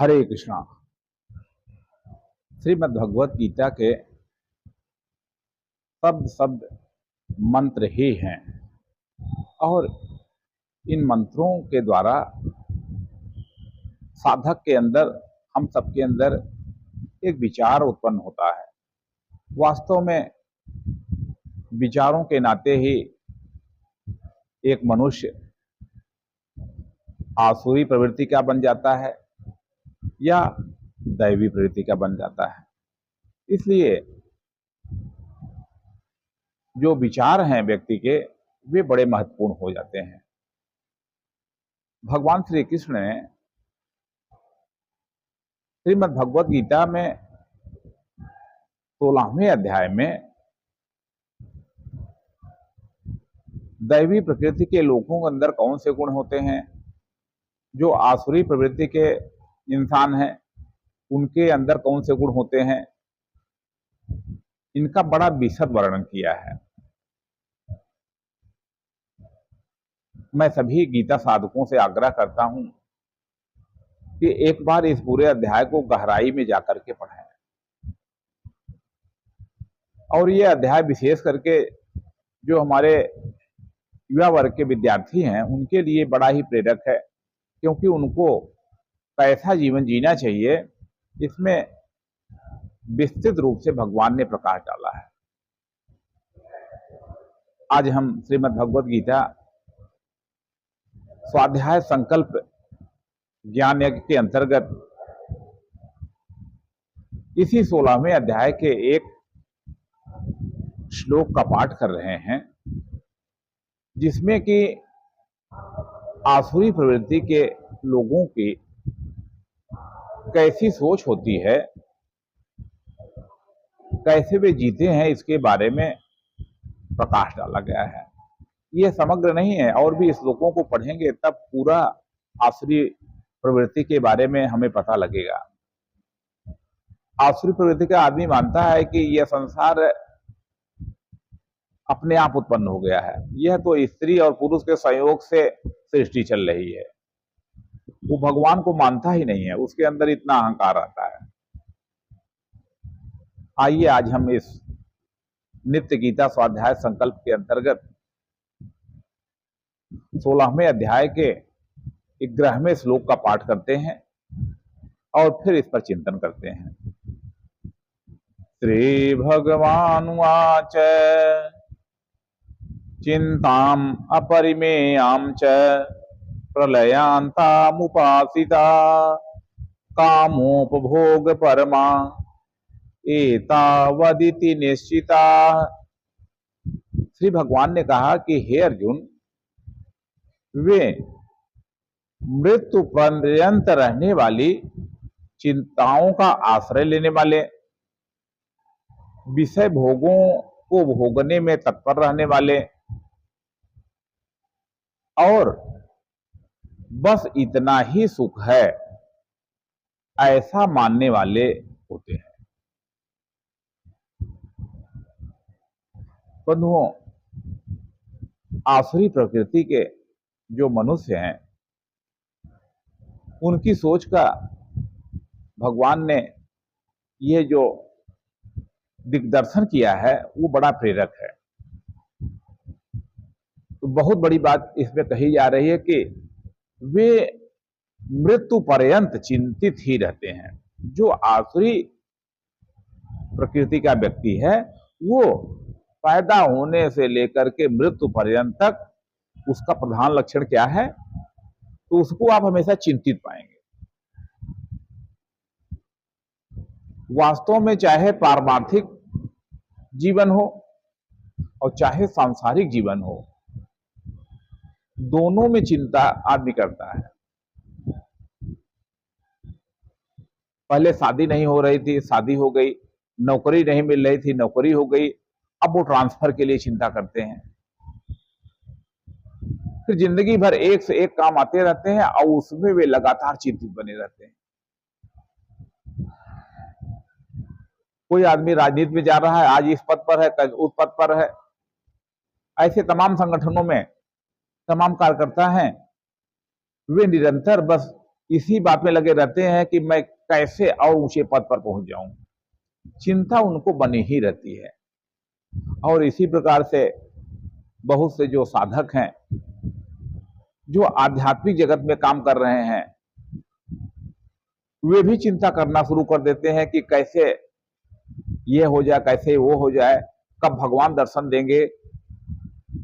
हरे कृष्णा। श्रीमद् भगवत गीता के शब्द शब्द मंत्र ही हैं और इन मंत्रों के द्वारा साधक के अंदर, हम सबके अंदर एक विचार उत्पन्न होता है। वास्तव में विचारों के नाते ही एक मनुष्य आसुरी प्रवृत्ति का बन जाता है या दैवी प्रवृत्ति का बन जाता है। इसलिए जो विचार हैं व्यक्ति के, वे बड़े महत्वपूर्ण हो जाते हैं। भगवान श्री कृष्ण ने श्रीमद् भगवत गीता में 16वें अध्याय में दैवी प्रकृति के लोगों के अंदर कौन से गुण होते हैं, जो आसुरी प्रवृत्ति के इंसान हैं उनके अंदर कौन से गुण होते हैं, इनका बड़ा विशद वर्णन किया है। मैं सभी गीता साधकों से आग्रह करता हूं कि एक बार इस पूरे अध्याय को गहराई में जाकर के पढ़ें। और ये अध्याय विशेष करके जो हमारे युवा वर्ग के विद्यार्थी हैं उनके लिए बड़ा ही प्रेरक है, क्योंकि उनको कैसा जीवन जीना चाहिए इसमें विस्तृत रूप से भगवान ने प्रकाश डाला है। आज हम श्रीमद् भगवत गीता स्वाध्याय संकल्प ज्ञान यज्ञ के अंतर्गत इसी 16वें अध्याय के एक श्लोक का पाठ कर रहे हैं, जिसमें कि आसुरी प्रवृत्ति के लोगों की कैसी सोच होती है, कैसे वे जीते हैं, इसके बारे में प्रकाश डाला गया है। यह समग्र नहीं है, और भी श्लोकों को पढ़ेंगे तब पूरा आसुरी प्रवृत्ति के बारे में हमें पता लगेगा। आसुरी प्रवृत्ति का आदमी मानता है कि यह संसार अपने आप उत्पन्न हो गया है, यह तो स्त्री और पुरुष के संयोग से सृष्टि चल रही है। वो भगवान को मानता ही नहीं है, उसके अंदर इतना अहंकार आता है। आइए आज हम इस नित्य गीता स्वाध्याय संकल्प के अंतर्गत 16वें अध्याय के 11वें श्लोक का पाठ करते हैं और फिर इस पर चिंतन करते हैं। श्री भगवानुवाच चिंताम अपरिमेयाम च प्रलयांतामुपासिता कामोपभोग परमा एतावदिति निश्चिता। श्री भगवान ने कहा कि हे अर्जुन, वे मृत्यु पर्यंत रहने वाली चिंताओं का आश्रय लेने वाले, विषय भोगों को भोगने में तत्पर रहने वाले और बस इतना ही सुख है ऐसा मानने वाले होते हैं। बंधुओं, आसुरी प्रकृति के जो मनुष्य हैं उनकी सोच का भगवान ने यह जो दिग्दर्शन किया है वो बड़ा प्रेरक है। तो बहुत बड़ी बात इसमें कही जा रही है कि वे मृत्यु पर्यंत चिंतित ही रहते हैं। जो आसुरी प्रकृति का व्यक्ति है वो पैदा होने से लेकर के मृत्यु पर्यंत तक उसका प्रधान लक्षण क्या है, तो उसको आप हमेशा चिंतित पाएंगे। वास्तव में चाहे पारमार्थिक जीवन हो और चाहे सांसारिक जीवन हो, दोनों में चिंता आदमी करता है। पहले शादी नहीं हो रही थी, शादी हो गई, नौकरी नहीं मिल रही थी, नौकरी हो गई, अब वो ट्रांसफर के लिए चिंता करते हैं। फिर जिंदगी भर एक से एक काम आते रहते हैं और उसमें वे लगातार चिंतित बने रहते हैं। कोई आदमी राजनीति में जा रहा है, आज इस पद पर है, कल उस पद पर है। ऐसे तमाम संगठनों में तमाम कार्यकर्ता हैं, वे निरंतर बस इसी बात में लगे रहते हैं कि मैं कैसे और ऊंचे पद पर पहुंच जाऊं। चिंता उनको बनी ही रहती है। और इसी प्रकार से बहुत से जो साधक हैं, जो आध्यात्मिक जगत में काम कर रहे हैं, वे भी चिंता करना शुरू कर देते हैं कि कैसे ये हो जाए, कैसे वो हो जाए, कब भगवान दर्शन देंगे,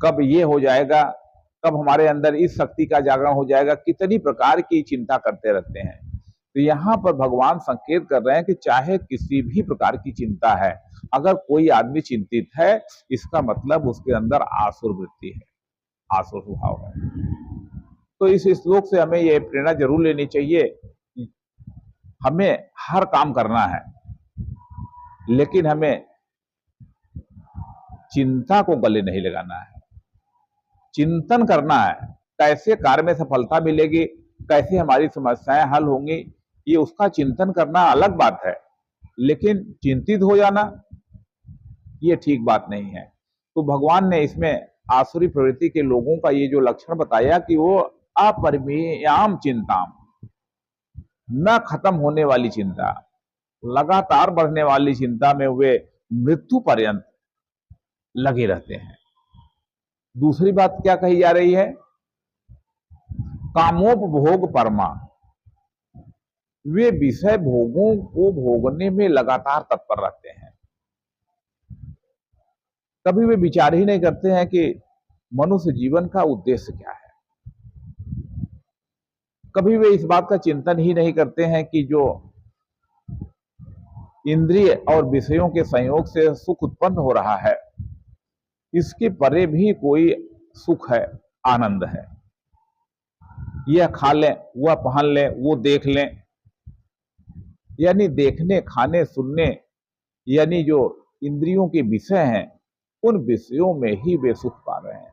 कब ये हो जाएगा, कब हमारे अंदर इस शक्ति का जागरण हो जाएगा। कितनी प्रकार की चिंता करते रहते हैं। तो यहाँ पर भगवान संकेत कर रहे हैं कि चाहे किसी भी प्रकार की चिंता है, अगर कोई आदमी चिंतित है, इसका मतलब उसके अंदर आसुर वृत्ति है, आसुर स्वभाव है। तो इस श्लोक से हमें यह प्रेरणा जरूर लेनी चाहिए कि हमें हर काम करना है, लेकिन हमें चिंता को गले नहीं लगाना है। चिंतन करना है, कैसे कार्य में सफलता मिलेगी, कैसे हमारी समस्याएं हल होंगी, ये उसका चिंतन करना अलग बात है। लेकिन चिंतित हो जाना ये ठीक बात नहीं है। तो भगवान ने इसमें आसुरी प्रवृत्ति के लोगों का ये जो लक्षण बताया कि वो अपरिमेयाम चिंताम, न खत्म होने वाली चिंता, लगातार बढ़ने वाली चिंता में वे मृत्यु पर्यंत लगे रहते हैं। दूसरी बात क्या कही जा रही है? कामोपभोग परमा, वे विषय भोगों को भोगने में लगातार तत्पर रहते हैं। कभी वे विचार ही नहीं करते हैं कि मनुष्य जीवन का उद्देश्य क्या है। कभी वे इस बात का चिंतन ही नहीं करते हैं कि जो इंद्रिय और विषयों के संयोग से सुख उत्पन्न हो रहा है, इसके परे भी कोई सुख है, आनंद है। यह खा लें, वह पहन लें, वो देख लें, यानी देखने, खाने, सुनने, यानी जो इंद्रियों के विषय हैं, उन विषयों में ही वे सुख पा रहे हैं।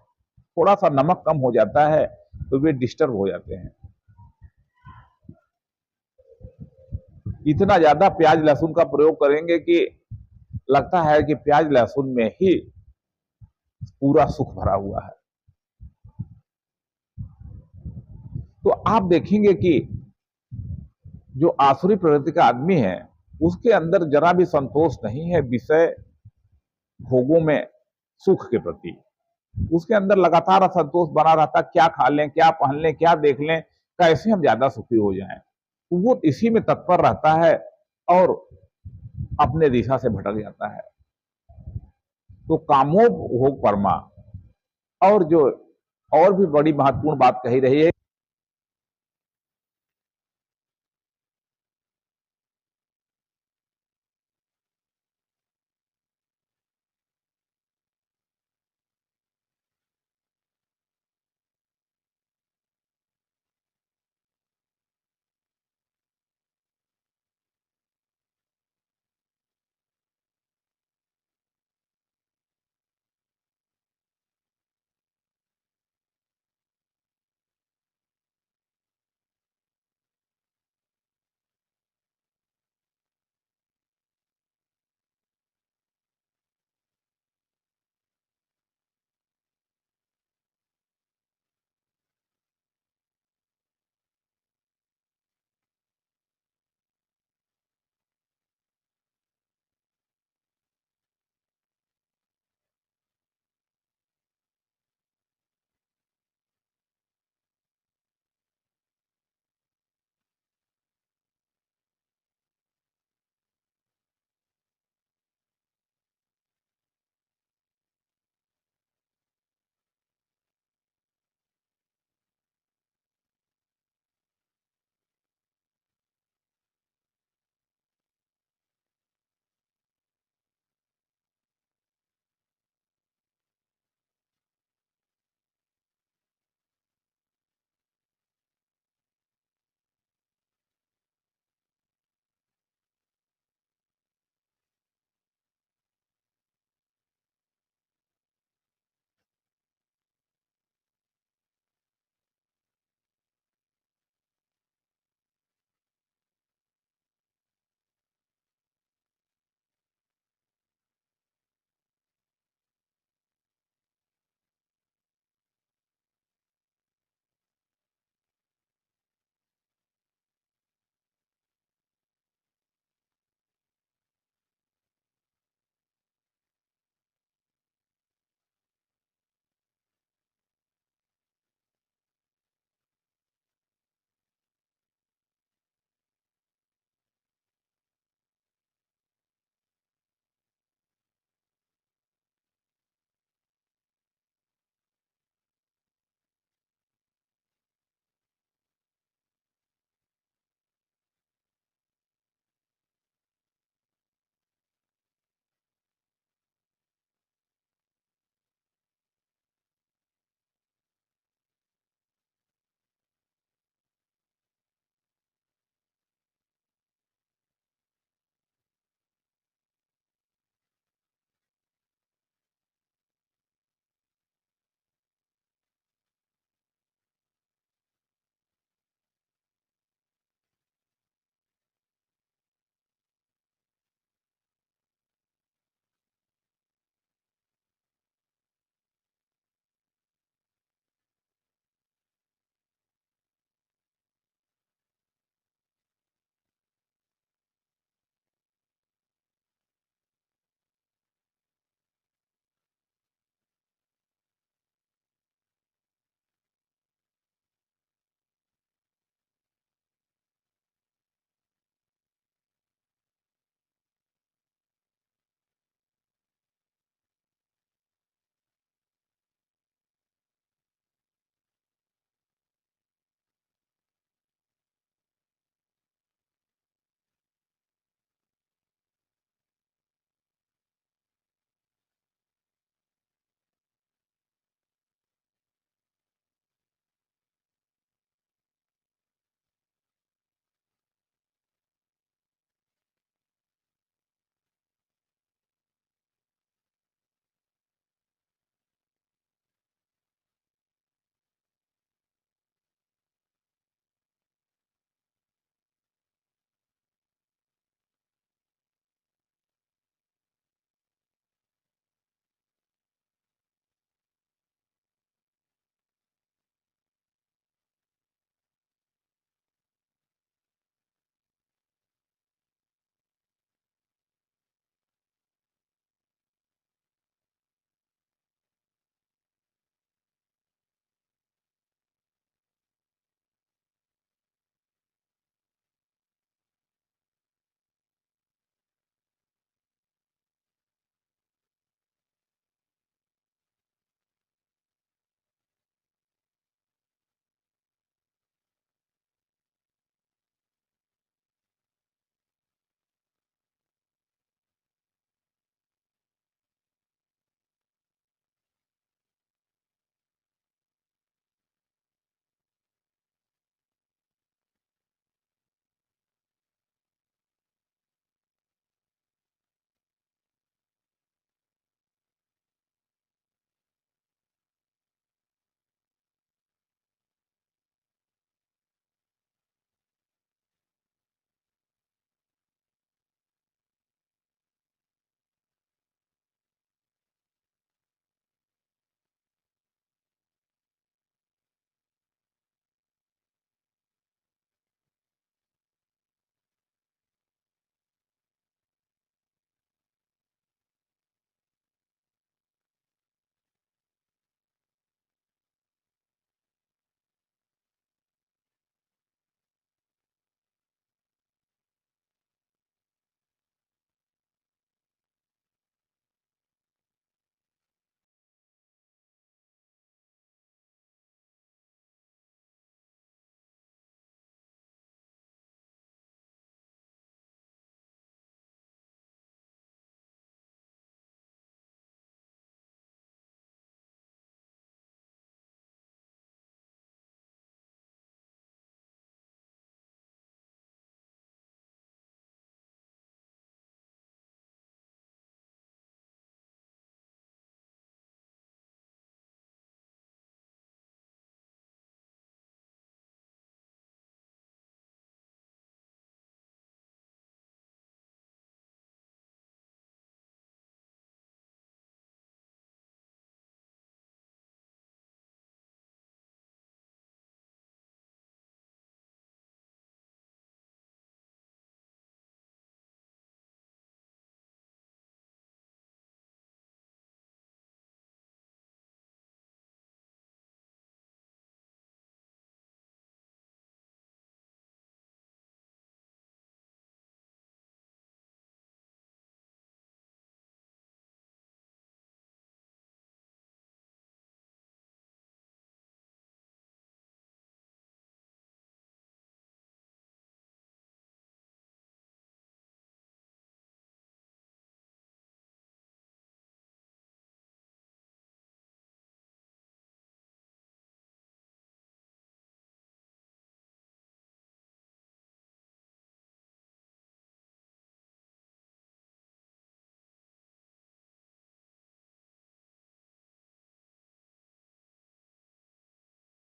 थोड़ा सा नमक कम हो जाता है तो वे डिस्टर्ब हो जाते हैं। इतना ज्यादा प्याज लहसुन का प्रयोग करेंगे कि लगता है कि प्याज लहसुन में ही पूरा सुख भरा हुआ है। तो आप देखेंगे कि जो आसुरी प्रवृत्ति का आदमी है, उसके अंदर जरा भी संतोष नहीं है विषय भोगों में सुख के प्रति। उसके अंदर लगातार असंतोष बना रहता, क्या खा लें, क्या पहन लें, क्या देख लें, कैसे हम ज्यादा सुखी हो जाएं। वो इसी में तत्पर रहता है और अपने दिशा से भटक जाता है। तो कामोपभोग परमा, और जो और भी बड़ी महत्वपूर्ण बात कही रही है